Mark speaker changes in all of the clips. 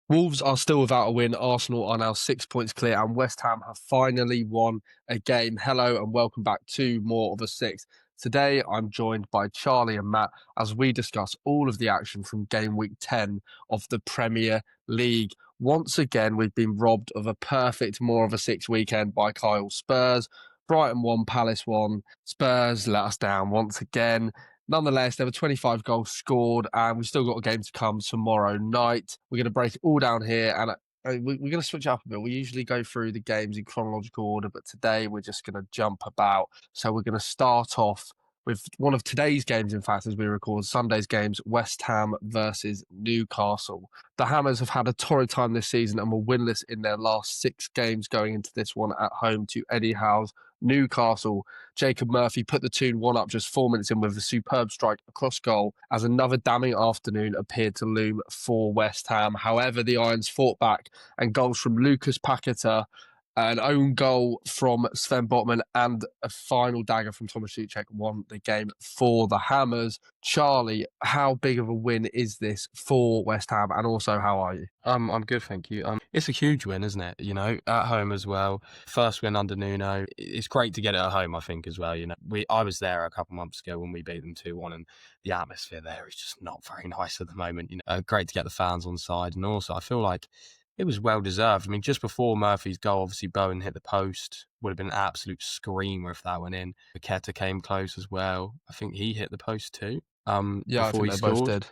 Speaker 1: Wolves are still without a win. Arsenal are now 6 points clear, and West Ham have finally won a game. Hello, and welcome back to More of a Six. Today, I'm joined by Charlie and Matt as we discuss all of the action from game week 10 of the Premier League. Once again, we've been robbed of a perfect More of a Six weekend by Kyle. Spurs. Brighton won, Palace won. Spurs let us down once again. Nonetheless, there were 25 goals scored, and we've still got a game to come tomorrow night. We're going to break it all down here, and we're going to switch up a bit. We usually go through the games in chronological order, but today we're just going to jump about. So we're going to start off with one of today's games, in fact, as we record Sunday's games, West Ham versus Newcastle. The Hammers have had a torrid time this season and were winless in their last 6 games going into this one at home to Eddie Howe's Newcastle. Jacob Murphy put the 2-1 up just 4 minutes in with a superb strike across goal as another damning afternoon appeared to loom for West Ham. However, the Irons fought back and goals from Lucas Paqueta, an own goal from Sven Botman, and a final dagger from Thomas Souček won the game for the Hammers. Charlie, how big of a win is this for West Ham, and also how are you?
Speaker 2: I'm good, thank you. It's a huge win, isn't it? You know, at home as well. First win under Nuno. It's great to get it at home, I think, as well. You know, I was there a couple months ago when we beat them 2-1, and the atmosphere there is just not very nice at the moment. You know, great to get the fans on side, and also I feel like it was well deserved. I mean, just before Murphy's goal, obviously Bowen hit the post. Would have been an absolute screamer if that went in. Paqueta came close as well. I think he hit the post too.
Speaker 1: Yeah, I
Speaker 2: Before
Speaker 1: think
Speaker 2: he
Speaker 1: they both
Speaker 2: scored.
Speaker 1: did.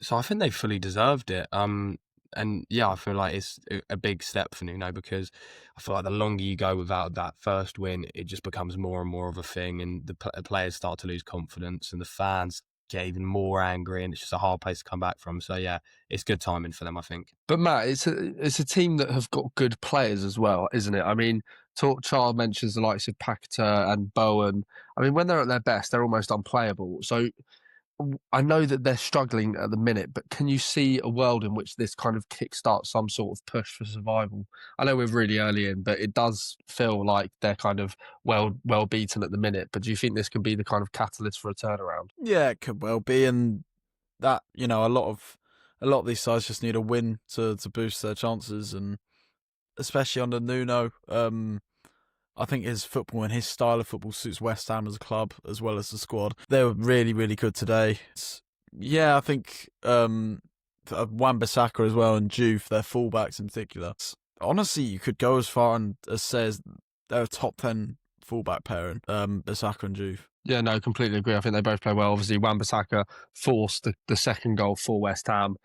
Speaker 2: So I think they fully deserved it. And yeah, I feel like it's a big step for Nuno because I feel like the longer you go without that first win, it just becomes more and more of a thing, and the players start to lose confidence, and the fans get even more angry, and it's just a hard place to come back from. So yeah, it's good timing for them, I think.
Speaker 1: But Matt, it's a team that have got good players as well, isn't it? I mean, Charles mentions the likes of Paqueta and Bowen. I mean, when they're at their best, they're almost unplayable. So I know that they're struggling at the minute, but can you see a world in which this kind of kickstarts some sort of push for survival? I know we're really early in, but it does feel like they're kind of well beaten at the minute. But do you think this can be the kind of catalyst for a turnaround?
Speaker 3: Yeah, it could well be, and that a lot of these sides just need a win to boost their chances, and especially under Nuno, I think his football and his style of football suits West Ham as a club as well as the squad. They were really, really good today. I think Wan-Bissaka as well and Juve, their fullbacks in particular. Honestly, you could go as far as say they're a top 10 fullback pairing, Bissaka and Juve.
Speaker 1: Yeah, no, completely agree. I think they both play well. Obviously, Wan-Bissaka forced the second goal for West Ham.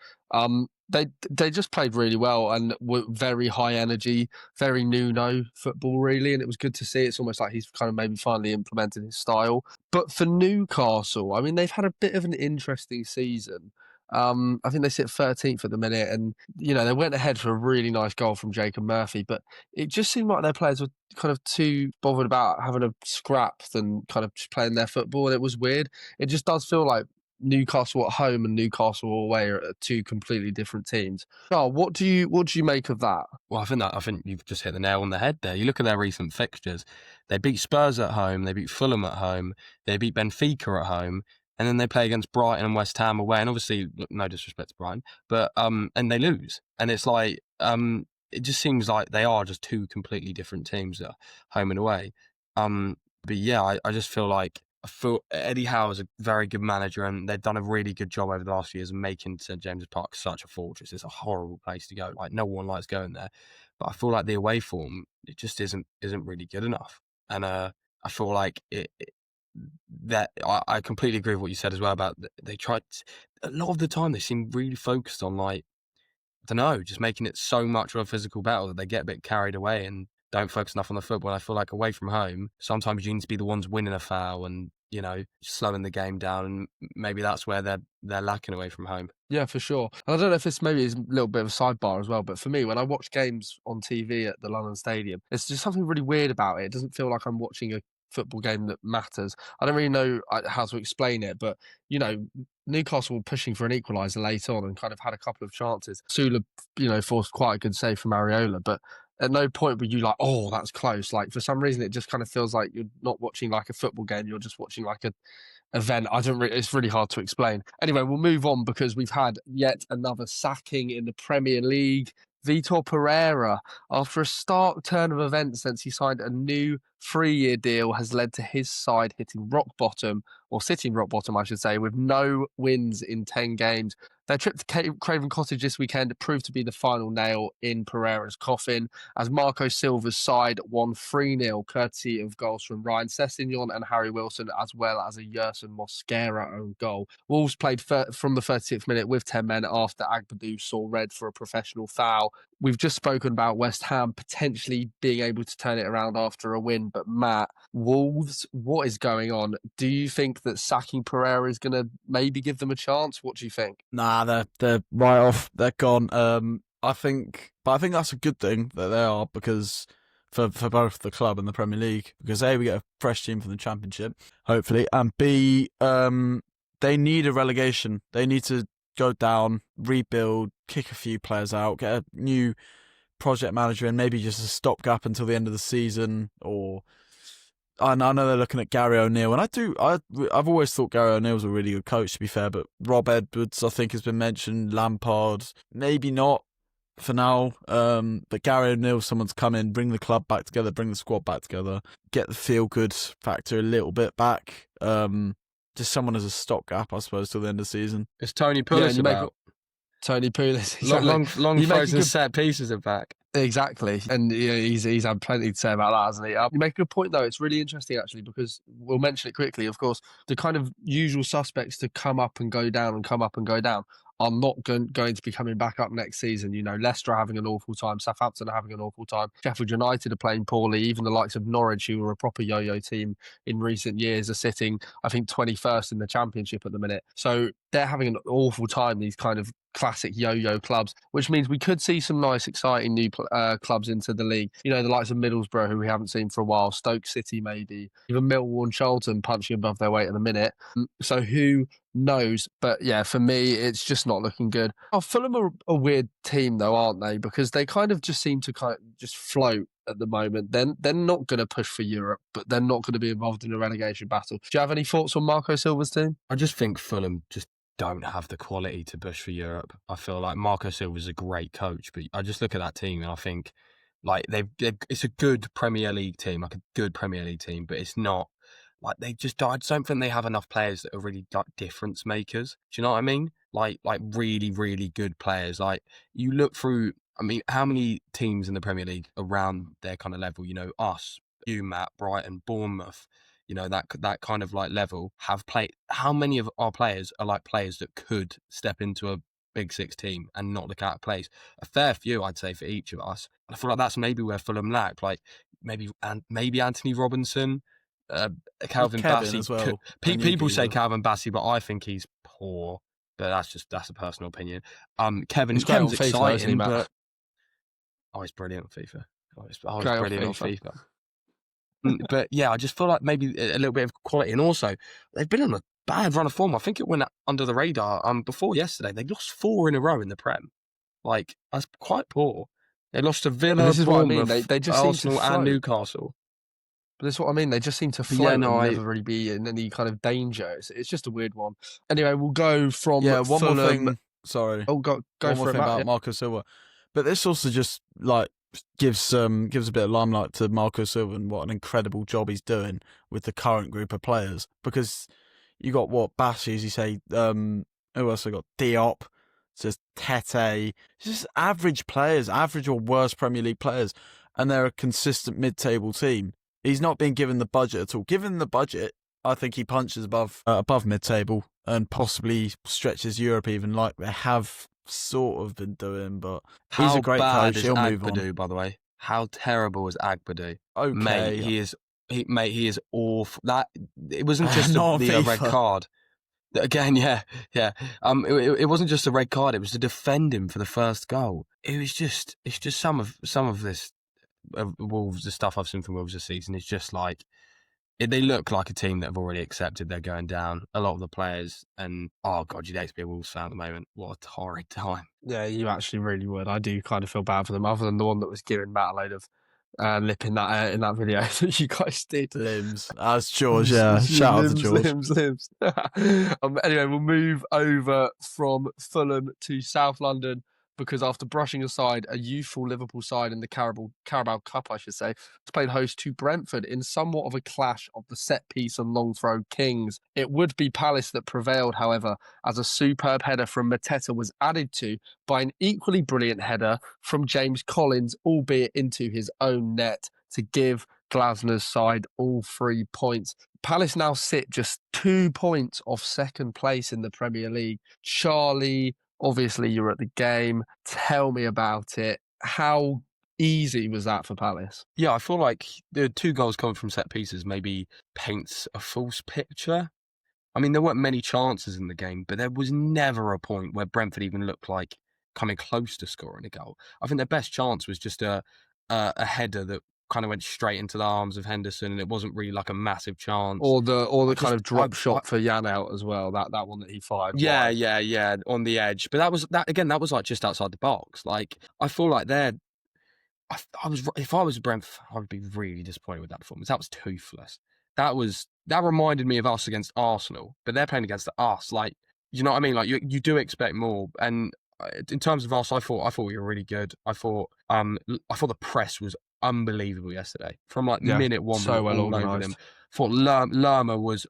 Speaker 1: They just played really well and were very high energy, very Nuno football, really. And it was good to see. It's almost like he's kind of maybe finally implemented his style. But for Newcastle, I mean, they've had a bit of an interesting season. I think they sit 13th at the minute, and they went ahead for a really nice goal from Jacob Murphy, but it just seemed like their players were kind of too bothered about having a scrap than kind of just playing their football, and it was weird. It just does feel like Newcastle at home and Newcastle away are two completely different teams. Oh, what do you make of that?
Speaker 2: Well, I think you've just hit the nail on the head there. You look at their recent fixtures. They beat Spurs at home, they beat Fulham at home, they beat Benfica at home, and then they play against Brighton and West Ham away. And obviously, no disrespect to Brighton, but and they lose. And it's like it just seems like they are just two completely different teams at home and away. But yeah, I just feel like Eddie Howe is a very good manager, and they've done a really good job over the last few years of making St James's Park such a fortress. It's a horrible place to go. Like, no one likes going there. But I feel like the away form, it just isn't really good enough. And I feel like I completely agree with what you said as well about they tried a lot of the time. They seem really focused on, like, I don't know, just making it so much of a physical battle that they get a bit carried away and don't focus enough on the football. I feel like away from home, sometimes you need to be the ones winning a foul and slowing the game down, and maybe that's where they're lacking away from home.
Speaker 1: Yeah, for sure. And I don't know if this maybe is a little bit of a sidebar as well, but for me, when I watch games on TV at the London Stadium, there's just something really weird about it. It doesn't feel like I'm watching a football game that matters. I don't really know how to explain it, but Newcastle were pushing for an equaliser late on and kind of had a couple of chances. Sula, forced quite a good save from Areola, but at no point were you like, oh, that's close. Like, for some reason, it just kind of feels like you're not watching like a football game. You're just watching like event. It's really hard to explain. Anyway, we'll move on because we've had yet another sacking in the Premier League. Vitor Pereira, after a stark turn of events since he signed a new 3-year deal, has led to his side hitting rock bottom, or sitting rock bottom, I should say, with no wins in 10 games. Their trip to Craven Cottage this weekend proved to be the final nail in Pereira's coffin, as Marco Silva's side won 3-0, courtesy of goals from Ryan Sessegnon and Harry Wilson, as well as a Yerson Mosquera own goal. Wolves played from the 36th minute with 10 men after Agbadou saw red for a professional foul. We've just spoken about West Ham potentially being able to turn it around after a win, but Matt, Wolves, what is going on? Do you think that sacking Pereira is going to maybe give them a chance? What do you think?
Speaker 3: Nah, they're right off. They're gone. I think that's a good thing that they are, because for both the club and the Premier League, because A, we get a fresh team from the Championship, hopefully, and B, they need a relegation. They need to go down, rebuild, kick a few players out, get a new project manager in, maybe just a stopgap until the end of the season. Or I know they're looking at Gary O'Neill, and I've always thought Gary O'Neill's a really good coach, to be fair, but Rob Edwards, I think, has been mentioned, Lampard, maybe not for now, but Gary O'Neill, someone's come in, bring the club back together, bring the squad back together, get the feel-good factor a little bit back, just someone as a stopgap, I suppose, till the end of the season.
Speaker 2: It's Tony Pulis about.
Speaker 1: Tony Pulis. Exactly.
Speaker 2: Long throws and set pieces are back.
Speaker 1: Exactly. And he's had plenty to say about that, hasn't he? You make a good point, though. It's really interesting, actually, because we'll mention it quickly. Of course, the kind of usual suspects to come up and go down are not going to be coming back up next season. You know, Leicester are having an awful time. Southampton are having an awful time. Sheffield United are playing poorly. Even the likes of Norwich, who were a proper yo-yo team in recent years, are sitting, I think, 21st in the Championship at the minute. So they're having an awful time, these kind of classic yo-yo clubs, which means we could see some nice, exciting new clubs into the league. You know, the likes of Middlesbrough, who we haven't seen for a while, Stoke City maybe, even Millwall and Charlton punching above their weight at the minute. So who knows? But yeah, for me, it's just not looking good. Oh, Fulham are a weird team, though, aren't they? Because they kind of just seem to just float at the moment. Then they're not going to push for Europe, but they're not going to be involved in a relegation battle. Do you have any thoughts on Marco Silva's team?
Speaker 2: I just think Fulham just don't have the quality to push for Europe. I feel like Marco Silva's a great coach, but I just look at that team and I think like it's a good Premier League team, like a good Premier League team, but it's not like I don't think they have enough players that are really like difference makers. Do you know what I mean? Like really, really good players. Like you look through, I mean, how many teams in the Premier League around their kind of level, you know, us, you, Matt, Brighton, Bournemouth, you know, that kind of like level have played. How many of our players are like players that could step into a Big Six team and not look out of place? A fair few, I'd say, for each of us. I feel like that's maybe where Fulham lack. Like maybe Anthony Robinson, Calvin Bassey
Speaker 3: as well.
Speaker 2: People say Calvin Bassey, but I think he's poor. But that's a personal opinion. Kevin's exciting, but he's brilliant on FIFA. He's brilliant on FIFA. But yeah, I just feel like maybe a little bit of quality, and also they've been on a bad run of form. I think it went under the radar. Before yesterday, they lost 4 in a row in the Prem. Like that's quite poor. They lost to Villa,
Speaker 1: this is what I mean.
Speaker 2: Bournemouth,
Speaker 1: They just
Speaker 2: Arsenal,
Speaker 1: seem to
Speaker 2: and Newcastle.
Speaker 1: But that's what I mean. They just seem to float and never really be in any kind of danger. It's just a weird one. Anyway, we'll go from
Speaker 3: one
Speaker 1: Fulham.
Speaker 3: more thing. Sorry.
Speaker 1: Oh, go
Speaker 3: one
Speaker 1: for
Speaker 3: more
Speaker 1: it,
Speaker 3: thing
Speaker 1: Matt,
Speaker 3: about Marco Silva. But this also just like gives a bit of limelight to Marco Silva and what an incredible job he's doing with the current group of players. Because you got Bassey, as you say. Who else? I got Diop. Just Tete. Just average players, average or worse Premier League players, and they're a consistent mid-table team. He's not being given the budget at all. Given the budget, I think he punches above mid-table and possibly stretches Europe even, like they have sort of been doing. But he's a great coach. He'll move on.
Speaker 2: By the way, how terrible is Agbadou?
Speaker 3: Okay,
Speaker 2: mate, he is awful. That it wasn't just the red card. Again, yeah. It wasn't just a red card. It was to defend him for the first goal. It's just some of this. Wolves, the stuff I've seen from Wolves this season is just like they look like a team that have already accepted they're going down. A lot of the players, and oh god, you'd hate to be a Wolves fan at the moment. What a torrid time.
Speaker 1: Yeah, you actually really would. I do kind of feel bad for them, other than the one that was giving Matt a load of lip in that video that you guys did.
Speaker 3: Limbs. That's George, yeah. Shout out to George.
Speaker 1: Limbs. Anyway, we'll move over from Fulham to South London because after brushing aside a youthful Liverpool side in the Carabao Cup, I should say, it's played host to Brentford in somewhat of a clash of the set piece and long throw kings. It would be Palace that prevailed, however, as a superb header from Mateta was added to by an equally brilliant header from James Collins, albeit into his own net, to give Glasner's side all 3 points. Palace now sit just 2 points off second place in the Premier League. Charlie, obviously you're at the game. Tell me about it. How easy was that for Palace?
Speaker 2: Yeah, I feel like the 2 goals coming from set pieces maybe paints a false picture. I mean, there weren't many chances in the game, but there was never a point where Brentford even looked like coming close to scoring a goal. I think their best chance was just a header that kind of went straight into the arms of Henderson, and it wasn't really like a massive chance.
Speaker 1: Or the kind of drop shot for Jan out as well. That one that he fired.
Speaker 2: Yeah,
Speaker 1: wide.
Speaker 2: yeah, on the edge. But that was like just outside the box. Like, I feel like if I was Brentford, I would be really disappointed with that performance. That was toothless. That reminded me of us against Arsenal, but they're playing against us. Like, you know what I mean? Like, you do expect more. And in terms of us, I thought we were really good. I thought the press was unbelievable yesterday. From like minute one,
Speaker 1: so
Speaker 2: we were
Speaker 1: well
Speaker 2: all over
Speaker 1: organised.
Speaker 2: them. I thought Lerma was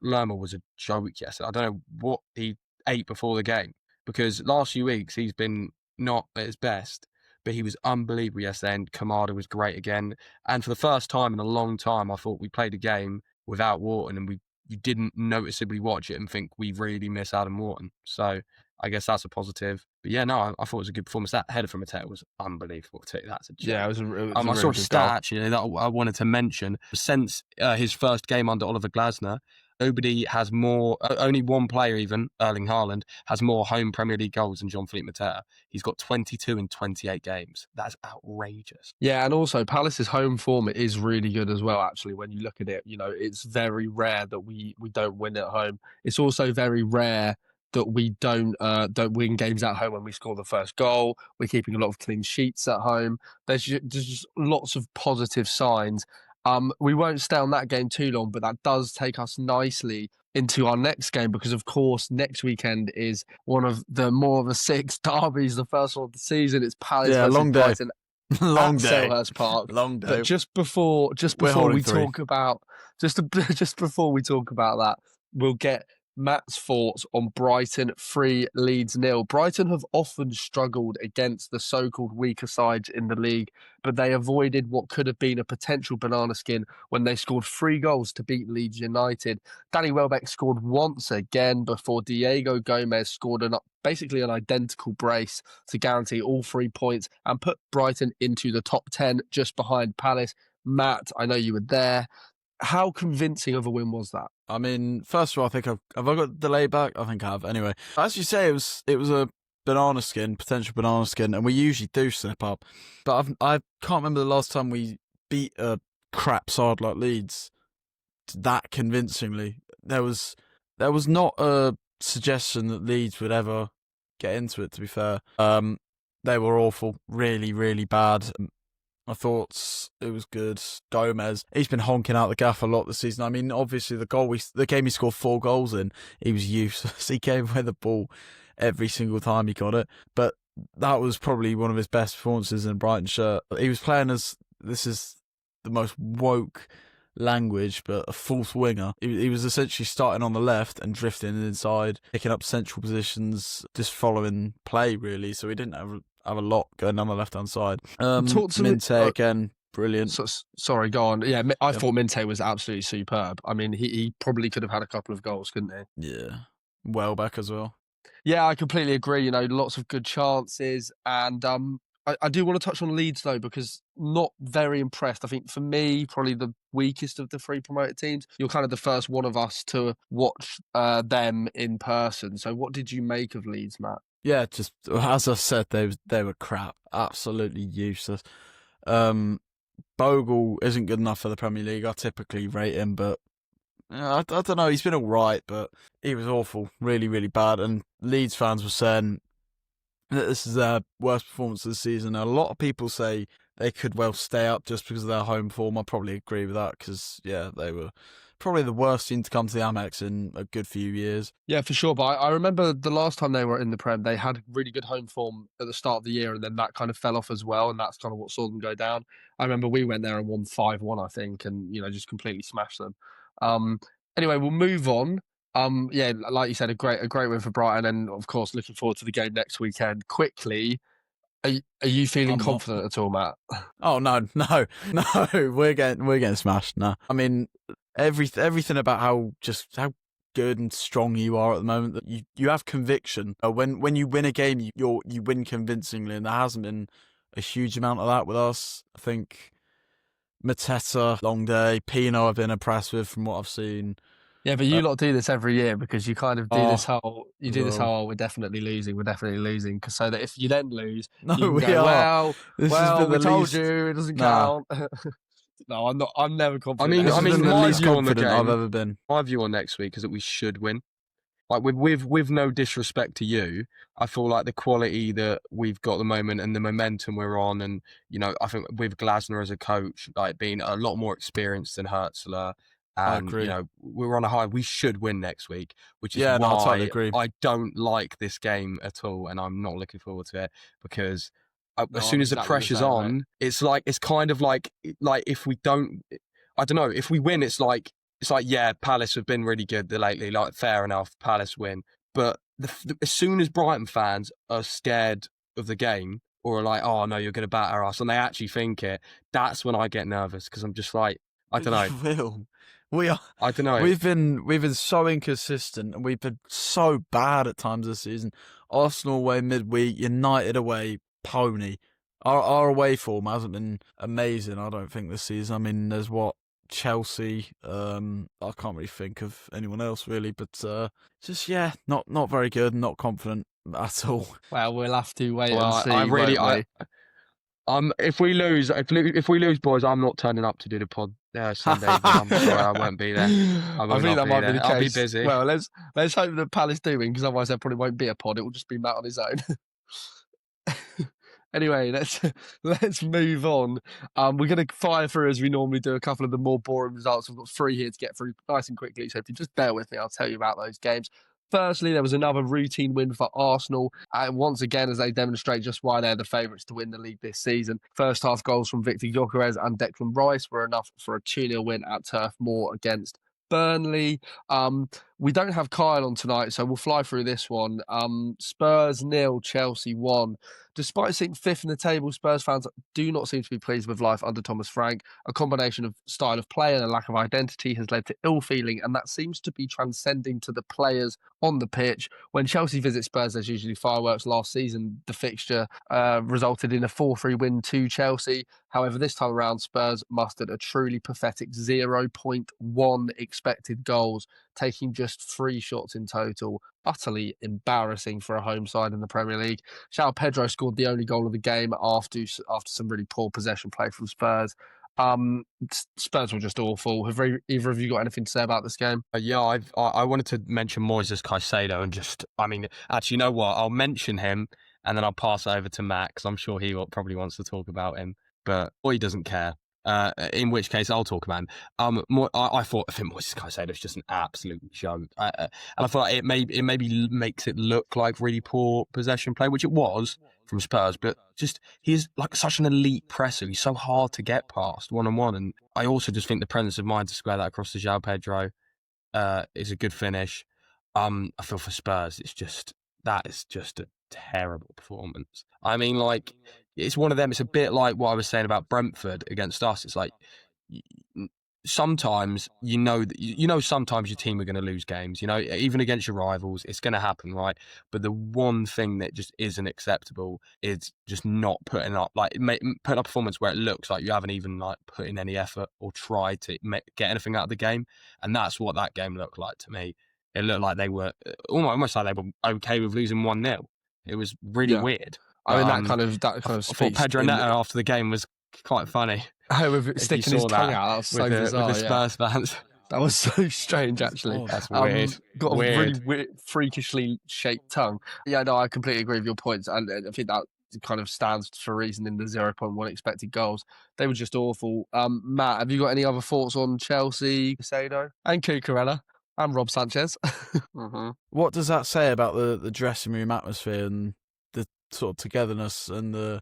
Speaker 2: a joke yesterday. I don't know what he ate before the game, because last few weeks he's been not at his best, but he was unbelievable yesterday, and Kamada was great again. And for the first time in a long time, I thought we played a game without Wharton, and you didn't noticeably watch it and think we really miss Adam Wharton. So I guess that's a positive. But yeah, no, I thought it was a good performance. That header from Mateta was unbelievable too. That's a joke.
Speaker 1: Yeah, it was a really
Speaker 2: I saw a
Speaker 1: good
Speaker 2: stat
Speaker 1: goal.
Speaker 2: actually that I wanted to mention. Since his first game under Oliver Glasner, nobody has more, only one player even, Erling Haaland, has more home Premier League goals than Jean-Philippe Mateta. He's got 22 in 28 games. That's outrageous.
Speaker 1: Yeah, and also Palace's home form is really good as well, actually. When you look at it, you know, it's very rare that we don't win at home. It's also very rare that we don't win games at home when we score the first goal. We're keeping a lot of clean sheets at home. There's just lots of positive signs. We won't stay on that game too long, but that does take us nicely into our next game, because of course next weekend is one of the more of the 6 derbies, the first one of the season. It's Palace versus
Speaker 3: long day.
Speaker 1: Brighton
Speaker 3: Long
Speaker 1: at
Speaker 3: day.
Speaker 1: Selhurst Park.
Speaker 3: Long day.
Speaker 1: But just before we talk about that, we'll get Matt's thoughts on Brighton 3, Leeds 0. Brighton have often struggled against the so-called weaker sides in the league, but they avoided what could have been a potential banana skin when they scored 3 goals to beat Leeds United. Danny Welbeck scored once again before Diego Gomez scored basically an identical brace to guarantee all 3 points and put Brighton into the top 10 just behind Palace. Matt, I know you were there. How convincing of a win was that?
Speaker 3: I mean, first of all, I think have I got delay back? I think I have. Anyway, as you say, it was a potential banana skin, and we usually do slip up. But I can't remember the last time we beat a crap side like Leeds that convincingly. There was not a suggestion that Leeds would ever get into it, to be fair. They were awful, really, really bad. I thought it was good. Gomez, he's been honking out the gaff a lot this season. I mean, obviously the game he scored 4 goals in, he was useless. He gave away the ball every single time he got it. But that was probably one of his best performances in a Brighton shirt. He was playing as, this is the most woke language, but a false winger. He was essentially starting on the left and drifting inside, picking up central positions, just following play really. So he didn't have a lot going on the left hand side. Minte again, brilliant.
Speaker 1: Sorry, go on. Yeah, I thought Minte was absolutely superb. I mean, he probably could have had a couple of goals, couldn't he?
Speaker 3: Yeah, Welbeck as well.
Speaker 1: Yeah, I completely agree. You know, lots of good chances, and I do want to touch on Leeds though, because not very impressed. I think for me, probably the weakest of the 3 promoted teams. You're kind of the first one of us to watch them in person. So, what did you make of Leeds, Matt?
Speaker 3: Yeah, just as I said, they were crap, absolutely useless. Bogle isn't good enough for the Premier League. I typically rate him, but I don't know. He's been all right, but he was awful, really, really bad. And Leeds fans were saying that this is their worst performance of the season. A lot of people say they could well stay up just because of their home form. I probably agree with that because, yeah, they were probably the worst team to come to the Amex in a good few years.
Speaker 1: Yeah, for sure. But I remember the last time they were in the Prem, they had really good home form at the start of the year, and then that kind of fell off as well, and that's kind of what saw them go down. I remember we went there and won 5-1, I think, and just completely smashed them. Um, anyway, we'll move on. Yeah, like you said, a great win for Brighton, and of course, looking forward to the game next weekend. Quickly, are you feeling
Speaker 3: I'm not.
Speaker 1: confident at all, Matt?
Speaker 3: Oh no, we're getting smashed. No, I mean everything about how good and strong you are at the moment. That you have conviction. When you win a game, you win convincingly, and there hasn't been a huge amount of that with us. I think Mateta, long day, Pino, I've been impressed with from what I've seen.
Speaker 1: Yeah, but you lot do this every year because you kind of do this whole,
Speaker 3: well.
Speaker 1: we're definitely losing, because so that if you then lose,
Speaker 3: No,
Speaker 1: you can
Speaker 3: we
Speaker 1: go,
Speaker 3: are. This has been
Speaker 1: we
Speaker 3: the
Speaker 1: told
Speaker 3: least.
Speaker 1: you, it doesn't
Speaker 3: Nah.
Speaker 1: count. No, I'm not, I'm never
Speaker 2: I
Speaker 1: confident.
Speaker 2: mean,
Speaker 3: This has been the
Speaker 2: my
Speaker 3: least
Speaker 2: view on the
Speaker 3: confident I've
Speaker 2: game,
Speaker 3: ever been.
Speaker 2: my view on next week is that we should win. Like with no disrespect to you, I feel like the quality that we've got at the moment and the momentum we're on, and I think with Glasner as a coach, like being a lot more experienced than Hertzler,
Speaker 3: I
Speaker 2: and
Speaker 3: agree.
Speaker 2: we're on a high. We should win next week, which is
Speaker 3: Yeah, no, I totally
Speaker 2: why
Speaker 3: agree.
Speaker 2: I don't like this game at all, and I'm not looking forward to it because as soon
Speaker 1: I'm
Speaker 2: as the
Speaker 1: exactly the
Speaker 2: pressure's
Speaker 1: same,
Speaker 2: on,
Speaker 1: mate.
Speaker 2: it's kind of like if we don't, I don't know, if we win, it's like, yeah, Palace have been really good lately. Like, fair enough, Palace win. But as soon as Brighton fans are scared of the game or are like, oh, no, you're going to batter us, and they actually think it, that's when I get nervous because I'm just like, I don't know.
Speaker 3: You will. We are.
Speaker 2: I don't know.
Speaker 3: We've been so inconsistent and we've been so bad at times this season. Arsenal away midweek, United away pony. Our away form hasn't been amazing, I don't think, this season. I mean, there's Chelsea. I can't really think of anyone else really, but just not very good, not confident at all.
Speaker 1: Well, we'll have to wait and
Speaker 2: Well,
Speaker 1: see,
Speaker 2: I really,
Speaker 1: won't we?
Speaker 2: if we lose, boys, I'm not turning up to do the pod Sunday evening. I'm sorry, I won't be there.
Speaker 1: I think that might be the case.
Speaker 2: I'll be busy.
Speaker 1: Well, let's hope that Palace do win, because otherwise there probably won't be a pod. It will just be Matt on his own. Anyway, let's move on. We're going to fire through, as we normally do, a couple of the more boring results. We've got 3 here to get through nice and quickly, so if you just bear with me, I'll tell you about those games. Firstly, there was another routine win for Arsenal, and once again, as they demonstrate just why they're the favourites to win the league this season. First half goals from Victor Gyökeres and Declan Rice were enough for a 2-0 win at Turf Moor against Burnley. We don't have Kyle on tonight, so we'll fly through this one. Spurs 0, Chelsea 1. Despite sitting 5th in the table, Spurs fans do not seem to be pleased with life under Thomas Frank. A combination of style of play and a lack of identity has led to ill feeling, and that seems to be transcending to the players on the pitch. When Chelsea visit Spurs, there's usually fireworks. Last season, the fixture resulted in a 4-3 win to Chelsea. However, this time around, Spurs mustered a truly pathetic 0.1 expected goals, taking just 3 shots in total. Utterly embarrassing for a home side in the Premier League. João Pedro scored the only goal of the game after some really poor possession play from Spurs. Spurs were just awful. Have either of you got anything to say about this game?
Speaker 2: Yeah, I wanted to mention Moises Caicedo and actually, you know what? I'll mention him and then I'll pass it over to Matt because I'm sure he probably wants to talk about him, but he doesn't care. In which case, I'll talk about him. I think Moises Caicedo is just an absolute joke, and I thought like it maybe makes it look like really poor possession play, which it was from Spurs, but just he's like such an elite presser. He's so hard to get past one-on-one, and I also just think the presence of mind to square that across to João Pedro is a good finish. I feel for Spurs, that is just a terrible performance. I mean, like, it's one of them. It's a bit like what I was saying about Brentford against us. It's like sometimes sometimes your team are going to lose games. Even against your rivals, it's going to happen, right? But the one thing that just isn't acceptable is just not putting up putting up a performance where it looks like you haven't even put in any effort or tried to get anything out of the game. And that's what that game looked like to me. It looked like they were almost like they were okay with losing 1-0. It was really weird.
Speaker 1: I mean, that kind of
Speaker 2: I thought
Speaker 1: speaks.
Speaker 2: Pedro Neto after the game was quite funny.
Speaker 1: With sticking his tongue out, that was so bizarre.
Speaker 2: With the Spurs fans.
Speaker 1: That was so strange, actually.
Speaker 2: That's weird.
Speaker 1: Got a really weird, freakishly shaped tongue. Yeah, no, I completely agree with your points, and I think that kind of stands for a reason in the 0.1 expected goals. They were just awful. Matt, have you got any other thoughts on Chelsea, Casado, and Cucurella, and Rob Sanchez?
Speaker 3: What does that say about the dressing room atmosphere and the sort of togetherness and the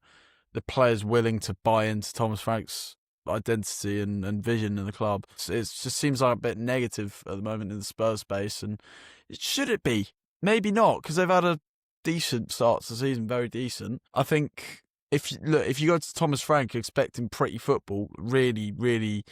Speaker 3: players willing to buy into Thomas Frank's identity and vision in the club? It just seems like a bit negative at the moment in the Spurs space, and should it be? Maybe not, because they've had a decent start to the season, very decent. I think if you go to Thomas Frank expecting pretty football, really, really,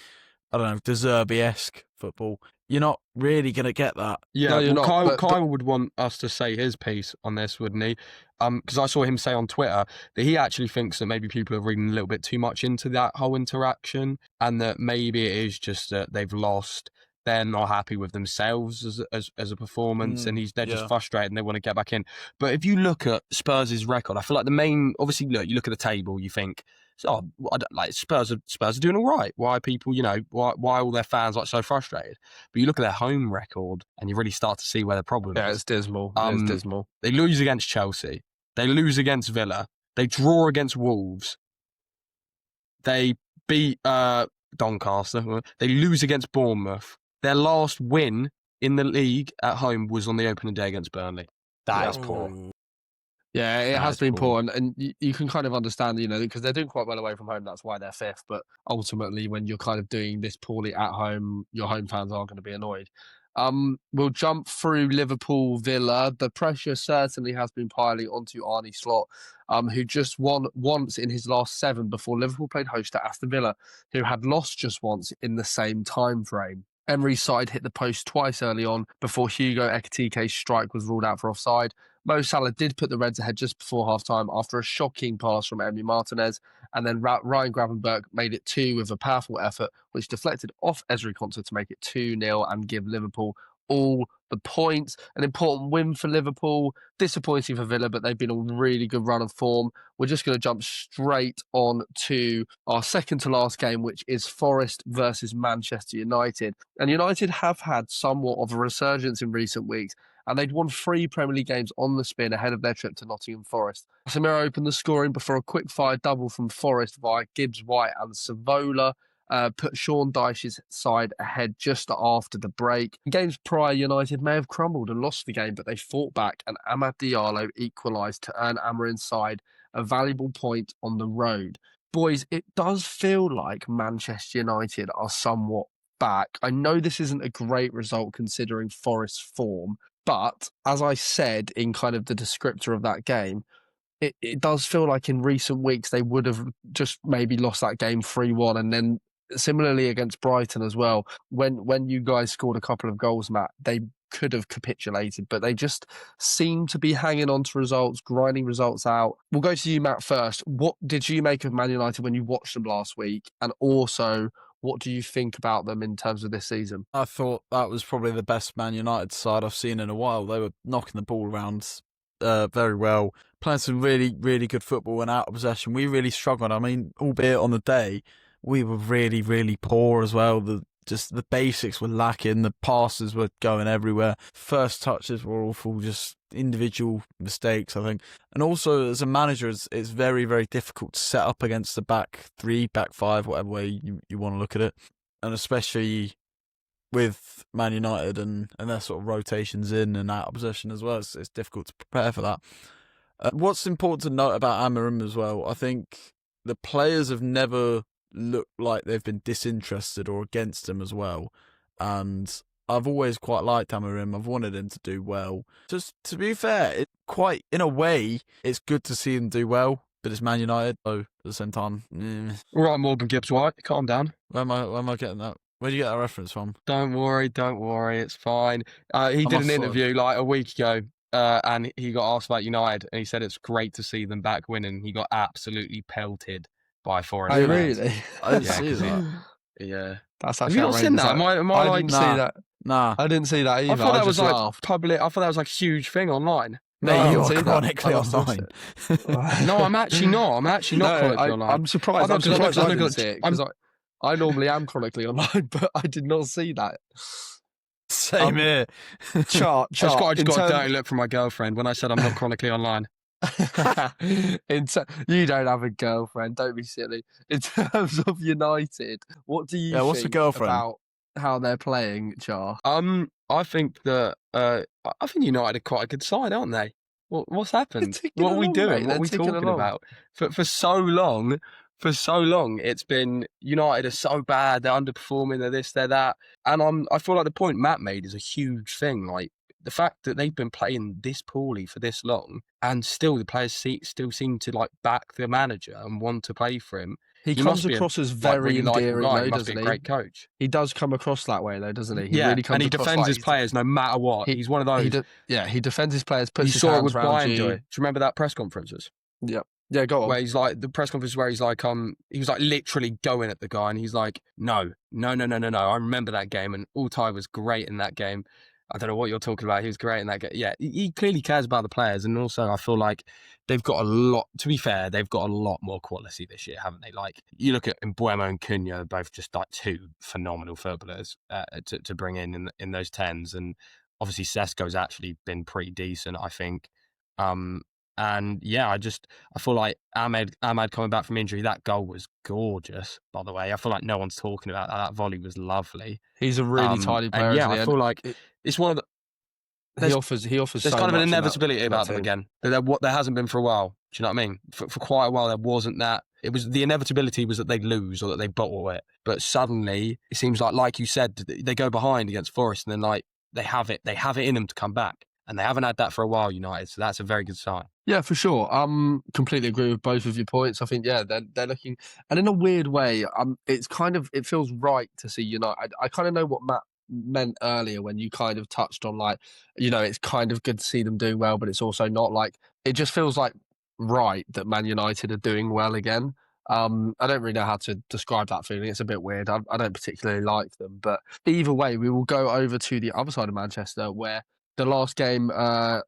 Speaker 3: I don't know, De Zerbi-esque football, you're not really going to get that.
Speaker 2: Yeah,
Speaker 1: No, you're not.
Speaker 2: Kyle would want us to say his piece on this, wouldn't he? Because I saw him say on Twitter that he actually thinks that maybe people are reading a little bit too much into that whole interaction, and that maybe it is just that they've lost. They're not happy with themselves as a performance, and they're just frustrated and they want to get back in. But if you look at Spurs' record, I feel like obviously, you look at the table, you think, Spurs are doing all right. Why are people, why all their fans so frustrated? But you look at their home record and you really start to see where the problem is.
Speaker 1: Yeah, it's dismal. It's dismal.
Speaker 2: They lose against Chelsea. They lose against Villa. They draw against Wolves. They beat Doncaster. They lose against Bournemouth. Their last win in the league at home was on the opening day against Burnley. That is poor.
Speaker 1: Yeah, it has been poor, and you can kind of understand, because they're doing quite well away from home. That's why they're fifth. But ultimately, when you're kind of doing this poorly at home, your home fans are going to be annoyed. We'll jump through Liverpool Villa. The pressure certainly has been piling onto Arne Slot, who just won once in his last 7 before Liverpool played host to Aston Villa, who had lost just once in the same time frame. Emery's side hit the post twice early on before Hugo Ekitike's strike was ruled out for offside. Mo Salah did put the Reds ahead just before half-time after a shocking pass from Emi Martinez, and then Ryan Gravenberch made it 2 with a powerful effort, which deflected off Ezri Konsa to make it 2-0 and give Liverpool all the points. An important win for Liverpool. Disappointing for Villa, but they've been on a really good run of form. We're just going to jump straight on to our second to last game, which is Forest versus Manchester United. And United have had somewhat of a resurgence in recent weeks, and they'd won 3 Premier League games on the spin ahead of their trip to Nottingham Forest. Casemiro opened the scoring before a quick-fire double from Forest via Gibbs White and Savola put Sean Dyche's side ahead just after the break. In games prior, United may have crumbled and lost the game, but they fought back, and Amad Diallo equalised to earn Amarin's side a valuable point on the road. Boys, it does feel like Manchester United are somewhat back. I know this isn't a great result considering Forest's form, but as I said in kind of the descriptor of that game, it does feel like in recent weeks they would have just maybe lost that game 3-1, and then similarly against Brighton as well. When you guys scored a couple of goals, Matt, they could have capitulated, but they just seem to be hanging on to results, grinding results out. We'll go to you, Matt, first. What did you make of Man United when you watched them last week? And also, what do you think about them in terms of this season?
Speaker 3: I thought that was probably the best Man United side I've seen in a while. They were knocking the ball around very well, playing some really, really good football and out of possession. We really struggled. I mean, albeit on the day, we were really, really poor as well. The basics were lacking. The passes were going everywhere. First touches were awful, just individual mistakes, I think. And also, as a manager, it's very, very difficult to set up against the back 3, back 5, whatever way you want to look at it. And especially with Man United and their sort of rotations in and out of possession as well, it's difficult to prepare for that. What's important to note about Amarim as well, I think the players have never looked like they've been disinterested or against him as well. And I've always quite liked Amarim. I've wanted him to do well. Just to be fair, in a way, it's good to see him do well, but it's Man United, so at the same time,
Speaker 2: All right, Morgan Gibbs White, calm down.
Speaker 3: Where am I getting that? Where do you get that reference from?
Speaker 2: Don't worry, it's fine. He did an interview like a week ago, and he got asked about United, and he said it's great to see them back winning. He got absolutely pelted by Forest.
Speaker 1: Oh, really?
Speaker 3: I didn't see that.
Speaker 2: Yeah.
Speaker 1: That's
Speaker 2: Have
Speaker 1: actually
Speaker 2: you not seen that?
Speaker 1: I didn't see that.
Speaker 3: Nah.
Speaker 1: I didn't see that either.
Speaker 2: I thought that was like
Speaker 1: laughed.
Speaker 2: public. I thought that was like a huge thing online.
Speaker 3: No,
Speaker 1: you're
Speaker 3: you're chronically online.
Speaker 2: No, I'm actually not. I'm actually not chronically online.
Speaker 1: I'm surprised. I didn't see it because
Speaker 2: I'm-
Speaker 1: I normally am chronically online, but I did not see that.
Speaker 3: Same here.
Speaker 1: Chart.
Speaker 2: I just got a dirty look from my girlfriend when I said I'm not chronically online.
Speaker 1: You don't have a girlfriend, don't be silly. In terms of United, what do you
Speaker 3: Yeah, what's a
Speaker 1: think
Speaker 3: girlfriend?
Speaker 1: about how they're playing, Char?
Speaker 2: I think that I think United are quite a good side, aren't they? What's
Speaker 1: They're
Speaker 2: happened?
Speaker 1: ticking
Speaker 2: What are we
Speaker 1: along,
Speaker 2: doing?
Speaker 1: mate.
Speaker 2: What
Speaker 1: They're
Speaker 2: are we
Speaker 1: ticking
Speaker 2: talking
Speaker 1: along.
Speaker 2: about? For so long, it's been United are so bad. They're underperforming. They're this. They're that. And I feel like the point Matt made is a huge thing. Like the fact that they've been playing this poorly for this long, and still the players still seem to like back the manager and want to play for him.
Speaker 1: He
Speaker 2: He
Speaker 1: comes
Speaker 2: must be a
Speaker 1: across as
Speaker 2: like
Speaker 1: very
Speaker 2: really likable
Speaker 1: endearing,
Speaker 2: guy. He
Speaker 1: though,
Speaker 2: must be a
Speaker 1: doesn't he?
Speaker 2: great coach.
Speaker 1: He does come across that way, though, doesn't he? He
Speaker 2: Yeah,
Speaker 1: really
Speaker 2: and
Speaker 1: comes
Speaker 2: he
Speaker 1: across
Speaker 2: defends
Speaker 1: like
Speaker 2: his players no matter what.
Speaker 1: he
Speaker 2: He's one of
Speaker 1: he
Speaker 2: those.
Speaker 1: he defends his players,
Speaker 2: You
Speaker 1: puts his
Speaker 2: saw it
Speaker 1: hands
Speaker 2: with
Speaker 1: around
Speaker 2: Brian Joy. Do
Speaker 1: you.
Speaker 2: you remember that press conferences?
Speaker 1: Yeah, yeah, go on.
Speaker 2: Where he's like, the press conference where he's like, he was like literally going at the guy and he's like, no. I remember that game and Altai was great in that game. I don't know what you're talking about. He was great in that game. Yeah, he clearly cares about the players. And also, I feel like they've got a lot, to be fair, they've got a lot more quality this year, haven't they? Like, you look at Mbuemo and Cunha, both just like two phenomenal footballers to bring in those tens. And obviously, Sesko's actually been pretty decent, I think. And yeah, I feel like Ahmed coming back from injury, that goal was gorgeous, by the way. I feel like no one's talking about that. That volley was lovely.
Speaker 1: He's a really tidy player,
Speaker 2: And yeah,
Speaker 1: isn't he?
Speaker 2: I feel like it's one of the
Speaker 1: He offers
Speaker 2: there's
Speaker 1: so
Speaker 2: kind of an
Speaker 1: much
Speaker 2: inevitability
Speaker 1: in that
Speaker 2: about them
Speaker 1: team.
Speaker 2: again. There hasn't been for a while. Do you know what I mean? For quite a while, there wasn't that. It was the inevitability was that they'd lose or that they bottle it. But suddenly, it seems like you said, they go behind against Forest and then like they have it in them to come back. And they haven't had that for a while, United. So that's a very good sign.
Speaker 1: Yeah, for sure. Completely agree with both of your points. I think, yeah, they're looking, and in a weird way, it feels right to see United. I kind of know what Matt meant earlier when you kind of touched on like, it's kind of good to see them doing well, but it's also not like it just feels like right that Man United are doing well again. I don't really know how to describe that feeling. It's a bit weird. I don't particularly like them, but either way, we will go over to the other side of Manchester where the last game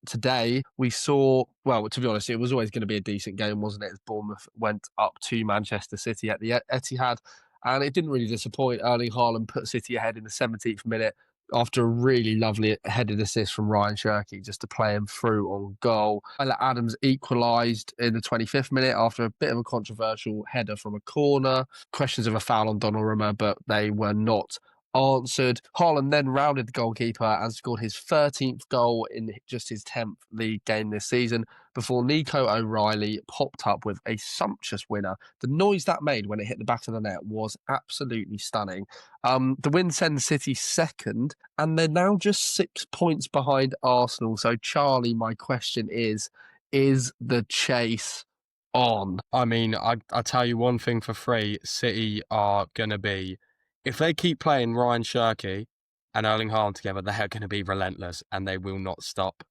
Speaker 1: today, we saw, well, to be honest, it was always going to be a decent game, wasn't it? As Bournemouth went up to Manchester City at the Etihad, and it didn't really disappoint. Erling Haaland put City ahead in the 17th minute after a really lovely headed assist from Ryan Cherky just to play him through on goal. Tyler Adams equalised in the 25th minute after a bit of a controversial header from a corner. Questions of a foul on Donnarumma, but they were not answered. Haaland then rounded the goalkeeper and scored his 13th goal in just his 10th league game this season before Nico O'Reilly popped up with a sumptuous winner. The noise that made when it hit the back of the net was absolutely stunning. The win sends City second, and they're now just 6 points behind Arsenal. So, Charlie, my question is the chase on?
Speaker 2: I mean, I tell you one thing for free, City are going to be, if they keep playing Ryan Cherky and Erling Haaland together, they are going to be relentless and they will not stop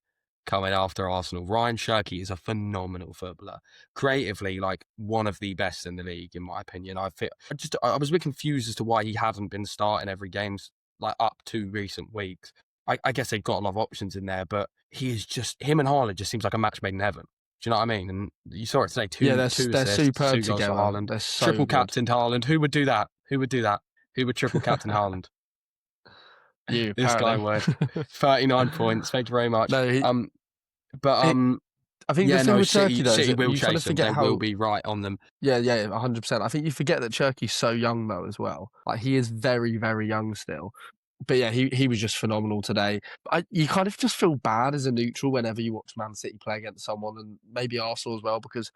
Speaker 2: coming after Arsenal. Ryan Cherky is a phenomenal footballer. Creatively, like one of the best in the league, in my opinion. I was a bit confused as to why he hadn't been starting every game like up to recent weeks. I guess they've got a lot of options in there, but him and Haaland just seems like a match made in heaven. Do you know what I mean? And you saw it today, two
Speaker 1: they're
Speaker 2: assists,
Speaker 1: superb
Speaker 2: 2 goals
Speaker 1: together.
Speaker 2: for Haaland.
Speaker 1: They're so
Speaker 2: Triple
Speaker 1: good.
Speaker 2: captain Haaland. Who would do that? Who would triple captain Haaland?
Speaker 1: You,
Speaker 2: This guy
Speaker 1: apparently.
Speaker 2: would. 39 points. Thank you very much.
Speaker 1: No, I think
Speaker 2: yeah,
Speaker 1: the thing
Speaker 2: no,
Speaker 1: with Turkey though is
Speaker 2: City
Speaker 1: that
Speaker 2: will
Speaker 1: you kind of
Speaker 2: chase them.
Speaker 1: forget
Speaker 2: They
Speaker 1: how
Speaker 2: will be right on them.
Speaker 1: Yeah, 100%. I think you forget that Turkey's so young though as well. Like he is very, very young still. But yeah, he was just phenomenal today. You kind of just feel bad as a neutral whenever you watch Man City play against someone, and maybe Arsenal as well, because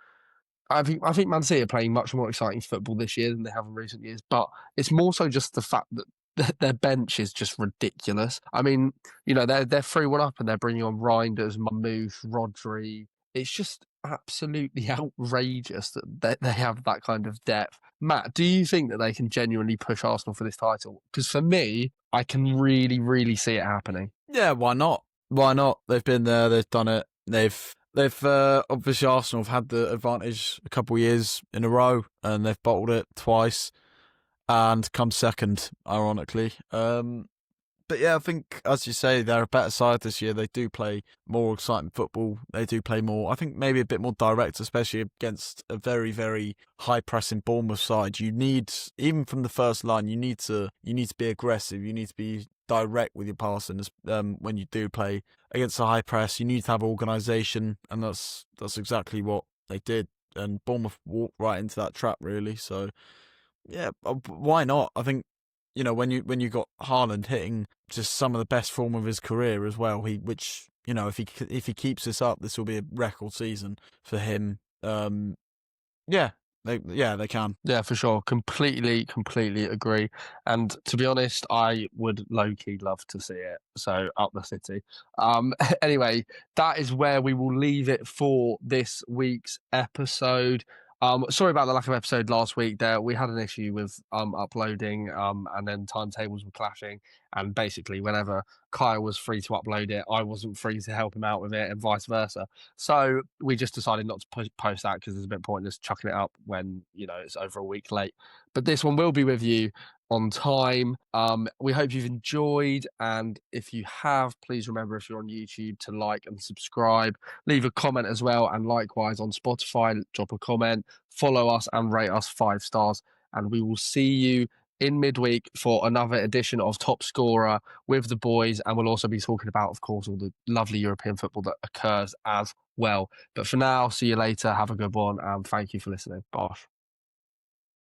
Speaker 1: I think Man City are playing much more exciting football this year than they have in recent years. But it's more so just the fact that their bench is just ridiculous. I mean, they're 3-1 up and they're bringing on Reinders, Mamouche, Rodri. It's just absolutely outrageous that they have that kind of depth. Matt, do you think that they can genuinely push Arsenal for this title? Because for me, I can really, really see it happening.
Speaker 3: Yeah, why not? Why not? They've been there, they've done it. They've obviously Arsenal have had the advantage a couple of years in a row, and they've bottled it twice and come second, ironically. But But yeah, I think, as you say, they're a better side this year. They do play more exciting football. They do play more, I think, maybe a bit more direct, especially against a very, very high pressing Bournemouth side. You need, even from the first line, you need to be aggressive. You need to be direct with your passing. When you do play against a high press, you need to have organisation, and that's exactly what they did. And Bournemouth walked right into that trap, really. So yeah, why not? I think, when you got Haaland hitting just some of the best form of his career as well, if he keeps this up, this will be a record season for him. Yeah, they can.
Speaker 1: Yeah, for sure. Completely agree. And to be honest, I would low-key love to see it. So up the city. Anyway, that is where we will leave it for this week's episode. Sorry about the lack of episode last week. There we had an issue with uploading, and then timetables were clashing. And basically, whenever Kyle was free to upload it, I wasn't free to help him out with it, and vice versa. So we just decided not to post that because it's a bit pointless chucking it up when it's over a week late. But this one will be with you on time. We hope you've enjoyed, and if you have, please remember, if you're on YouTube, to like and subscribe, leave a comment as well, and likewise on Spotify, drop a comment, follow us and rate us 5 stars, and we will see you in midweek for another edition of Top Scorer with the boys, and we'll also be talking about, of course, all the lovely European football that occurs as well. But for now, see you later, have a good one, and thank you for listening. Bosh.